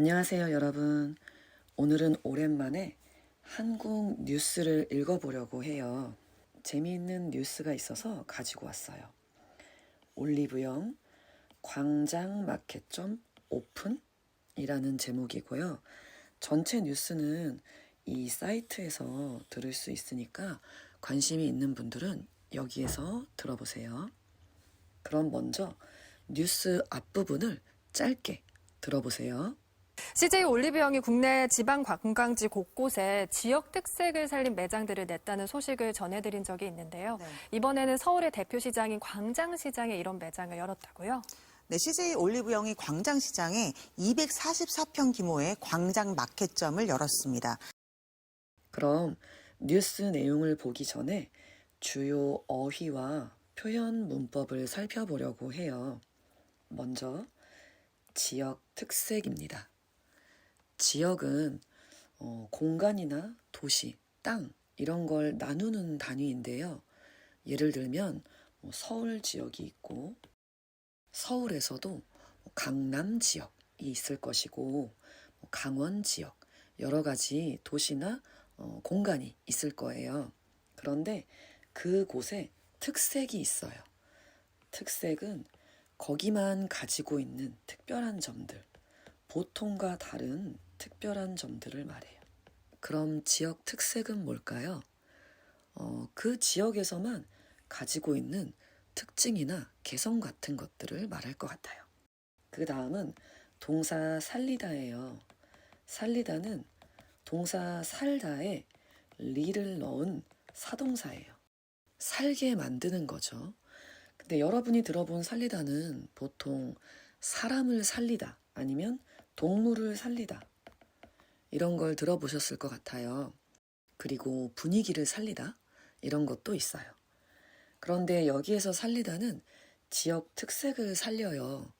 안녕하세요, 여러분. 오늘은 오랜만에 한국 뉴스를 읽어보려고 해요. 재미있는 뉴스가 있어서 가지고 왔어요. 올리브영 광장마켓점 오픈이라는 제목이고요. 전체 뉴스는 이 사이트에서 들을 수 있으니까 관심이 있는 분들은 여기에서 들어보세요. 그럼 먼저 뉴스 앞부분을 짧게 들어보세요. CJ 올리브영이 국내 지방 관광지 곳곳에 지역 특색을 살린 매장들을 냈다는 소식을 전해드린 적이 있는데요. 네. 이번에는 서울의 대표 시장인 광장시장에 이런 매장을 열었다고요? 네, CJ 올리브영이 광장시장에 244평 규모의 광장 마켓점을 열었습니다. 그럼 뉴스 내용을 보기 전에 주요 어휘와 표현 문법을 살펴보려고 해요. 먼저 지역 특색입니다. 지역은 공간이나 도시, 땅 이런 걸 나누는 단위인데요. 예를 들면 서울 지역이 있고 서울에서도 강남 지역이 있을 것이고 강원 지역 여러 가지 도시나 공간이 있을 거예요. 그런데 그곳에 특색이 있어요. 특색은 거기만 가지고 있는 특별한 점들, 보통과 다른 특별한 점들을 말해요. 그럼 지역 특색은 뭘까요? 그 지역에서만 가지고 있는 특징이나 개성 같은 것들을 말할 것 같아요. 그 다음은 동사 살리다예요. 살리다는 동사 살다에 리를 넣은 사동사예요. 살게 만드는 거죠. 근데 여러분이 들어본 살리다는 보통 사람을 살리다 아니면 동물을 살리다 이런 걸 들어보셨을 것 같아요. 그리고 분위기를 살리다 이런 것도 있어요. 그런데 여기에서 살리다는 지역 특색을 살려요.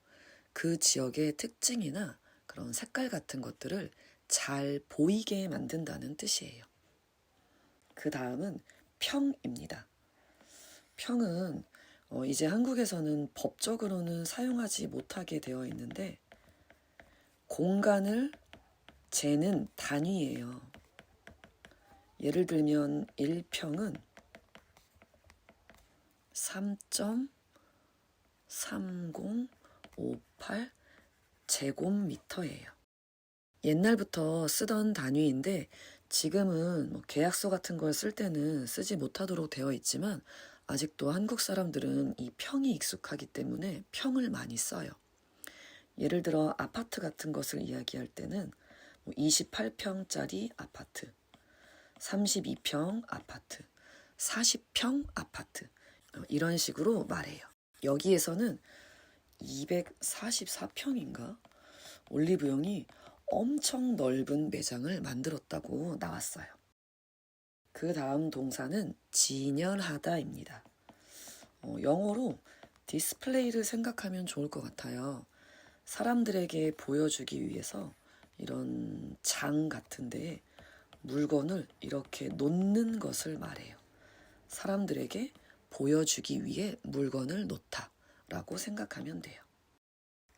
그 지역의 특징이나 그런 색깔 같은 것들을 잘 보이게 만든다는 뜻이에요. 그 다음은 평입니다. 평은 이제 한국에서는 법적으로는 사용하지 못하게 되어 있는데 공간을 재는 단위예요. 예를 들면 1평은 3.3058 제곱미터예요. 옛날부터 쓰던 단위인데 지금은 계약서 같은 걸 쓸 때는 쓰지 못하도록 되어 있지만 아직도 한국 사람들은 이 평이 익숙하기 때문에 평을 많이 써요. 예를 들어 아파트 같은 것을 이야기할 때는 28평짜리 아파트, 32평 아파트, 40평 아파트 이런 식으로 말해요. 여기에서는 244평인가? 올리브영이 엄청 넓은 매장을 만들었다고 나왔어요. 그 다음 동사는 진열하다입니다. 영어로 디스플레이를 생각하면 좋을 것 같아요. 사람들에게 보여주기 위해서 이런 장 같은 데에 물건을 이렇게 놓는 것을 말해요. 사람들에게 보여주기 위해 물건을 놓다라고 생각하면 돼요.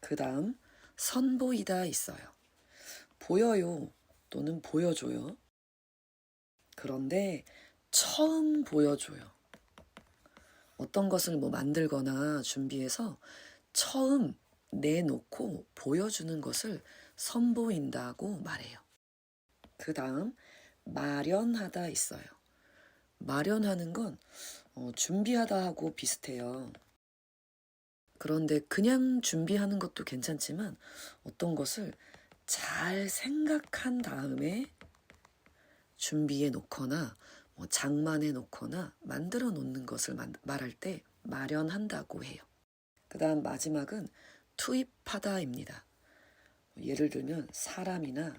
그 다음 선보이다 있어요. 보여요 또는 보여줘요. 그런데 처음 보여줘요. 어떤 것을 만들거나 준비해서 처음 내놓고 보여주는 것을 선보인다고 말해요. 그 다음 마련하다 있어요. 마련하는 건 준비하다 하고 비슷해요. 그런데 그냥 준비하는 것도 괜찮지만 어떤 것을 잘 생각한 다음에 준비해 놓거나 장만해 놓거나 만들어 놓는 것을 말할 때 마련한다고 해요. 그 다음 마지막은 투입하다입니다. 예를 들면 사람이나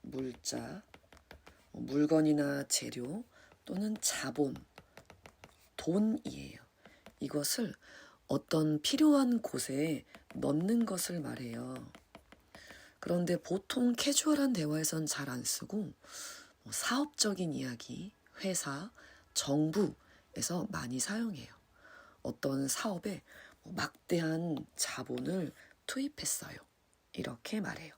물자, 물건이나 재료 또는 자본, 돈이에요. 이것을 어떤 필요한 곳에 넣는 것을 말해요. 그런데 보통 캐주얼한 대화에선 잘 안 쓰고 사업적인 이야기, 회사, 정부에서 많이 사용해요. 어떤 사업에 막대한 자본을 투입했어요. 이렇게 말해요.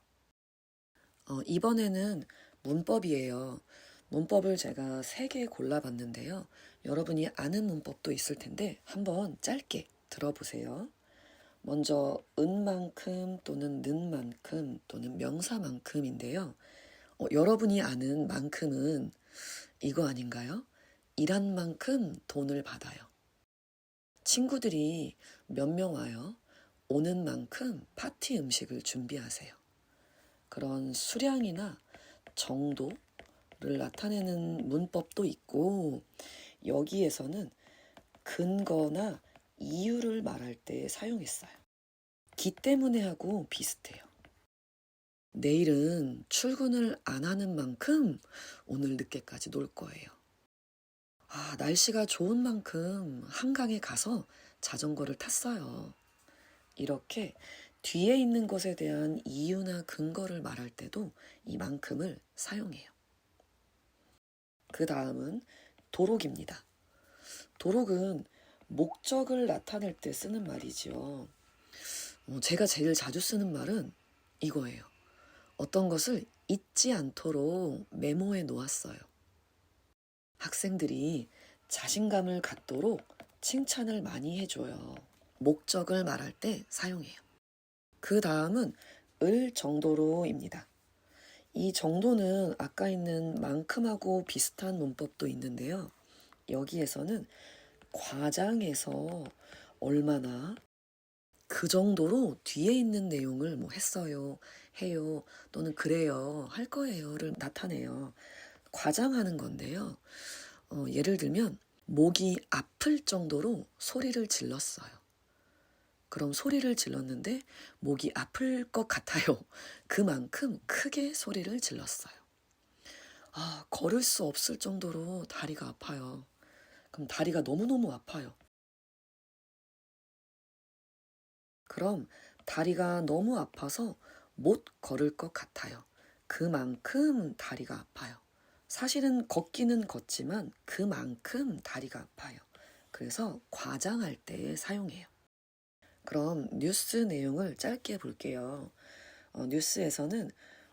이번에는 문법이에요. 문법을 제가 3개 골라봤는데요. 여러분이 아는 문법도 있을 텐데 한번 짧게 들어보세요. 먼저 은만큼 또는 는만큼 또는 명사만큼인데요. 여러분이 아는 만큼은 이거 아닌가요? 일한 만큼 돈을 받아요. 친구들이 몇 명 와요? 오는 만큼 파티 음식을 준비하세요. 그런 수량이나 정도를 나타내는 문법도 있고 여기에서는 근거나 이유를 말할 때 사용했어요. 기 때문에 하고 비슷해요. 내일은 출근을 안 하는 만큼 오늘 늦게까지 놀 거예요. 날씨가 좋은 만큼 한강에 가서 자전거를 탔어요. 이렇게 뒤에 있는 것에 대한 이유나 근거를 말할 때도 이만큼을 사용해요. 그 다음은 도록입니다. 도록은 목적을 나타낼 때 쓰는 말이죠. 제가 제일 자주 쓰는 말은 이거예요. 어떤 것을 잊지 않도록 메모해 놓았어요. 학생들이 자신감을 갖도록 칭찬을 많이 해줘요. 목적을 말할 때 사용해요. 그 다음은 을 정도로입니다. 이 정도는 아까 있는 만큼하고 비슷한 문법도 있는데요. 여기에서는 과장해서 얼마나 그 정도로 뒤에 있는 내용을 했어요, 해요, 또는 그래요, 할 거예요를 나타내요. 과장하는 건데요. 예를 들면 목이 아플 정도로 소리를 질렀어요. 그럼 소리를 질렀는데 목이 아플 것 같아요. 그만큼 크게 소리를 질렀어요. 걸을 수 없을 정도로 다리가 아파요. 그럼 다리가 너무너무 아파요. 그럼 다리가 너무 아파서 못 걸을 것 같아요. 그만큼 다리가 아파요. 사실은 걷기는 걷지만 그만큼 다리가 아파요. 그래서 과장할 때 사용해요. 그럼 뉴스 내용을 짧게 볼게요. 뉴스에서는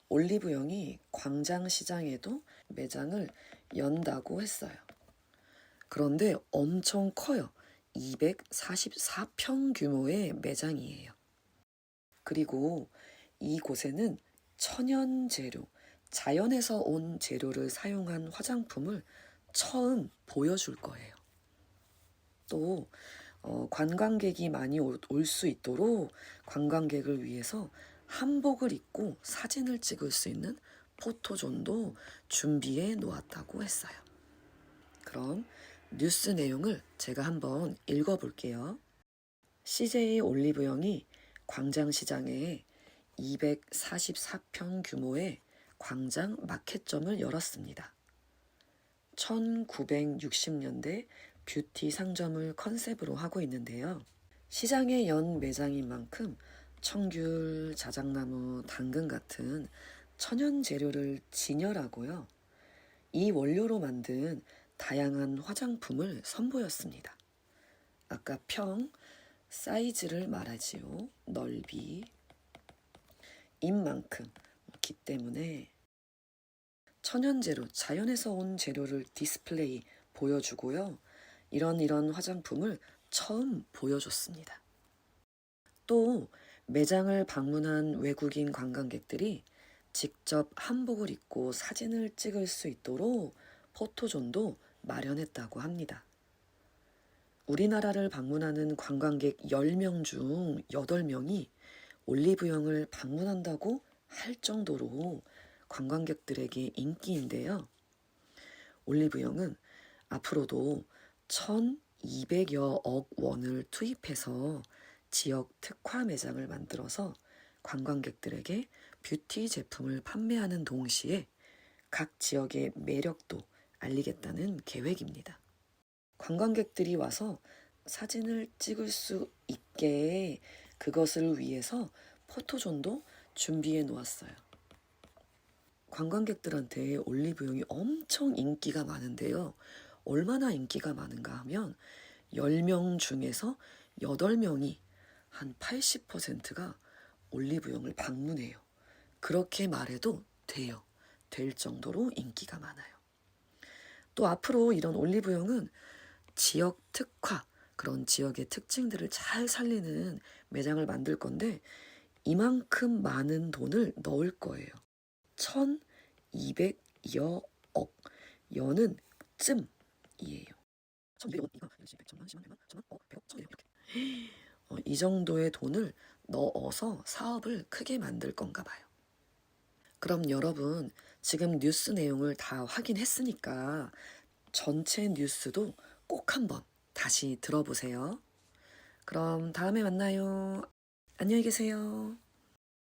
올리브영이 광장시장에도 매장을 연다고 했어요. 그런데 엄청 커요. 244평 규모의 매장이에요. 그리고 이곳에는 천연 재료, 자연에서 온 재료를 사용한 화장품을 처음 보여줄 거예요. 또 관광객이 많이 올 수 있도록 관광객을 위해서 한복을 입고 사진을 찍을 수 있는 포토존도 준비해 놓았다고 했어요. 그럼 뉴스 내용을 제가 한번 읽어볼게요. CJ 올리브영이 광장시장에 244평 규모의 광장 마켓점을 열었습니다. 1960년대 뷰티 상점을 컨셉으로 하고 있는데요. 시장에 연 매장인 만큼 청귤, 자작나무, 당근 같은 천연 재료를 진열하고요. 이 원료로 만든 다양한 화장품을 선보였습니다. 아까 평, 사이즈를 말하지요. 넓이, 입만큼, 기 때문에 천연 재료, 자연에서 온 재료를 디스플레이 보여주고요. 이런 화장품을 처음 보여줬습니다. 또 매장을 방문한 외국인 관광객들이 직접 한복을 입고 사진을 찍을 수 있도록 포토존도 마련했다고 합니다. 우리나라를 방문하는 관광객 10명 중 8명이 올리브영을 방문한다고 할 정도로 관광객들에게 인기인데요. 올리브영은 앞으로도 1,200여 억 원을 투입해서 지역 특화 매장을 만들어서 관광객들에게 뷰티 제품을 판매하는 동시에 각 지역의 매력도 알리겠다는 계획입니다. 관광객들이 와서 사진을 찍을 수 있게 그것을 위해서 포토존도 준비해 놓았어요. 관광객들한테 올리브영이 엄청 인기가 많은데요. 얼마나 인기가 많은가 하면 10명 중에서 8명이 한 80%가 올리브영을 방문해요. 그렇게 말해도 돼요. 될 정도로 인기가 많아요. 또 앞으로 이런 올리브영은 지역 특화, 그런 지역의 특징들을 잘 살리는 매장을 만들 건데 이만큼 많은 돈을 넣을 거예요. 1,200여 억. 여는 쯤이에요. 1,200억 이거 100천만, 10만, 100만, 1000만, 100억, 1,200억 이렇게. 이 정도의 돈을 넣어서 사업을 크게 만들 건가 봐요. 그럼 여러분 지금 뉴스 내용을 다 확인했으니까 전체 뉴스도 꼭 한번 다시 들어보세요. 그럼 다음에 만나요. 안녕히 계세요.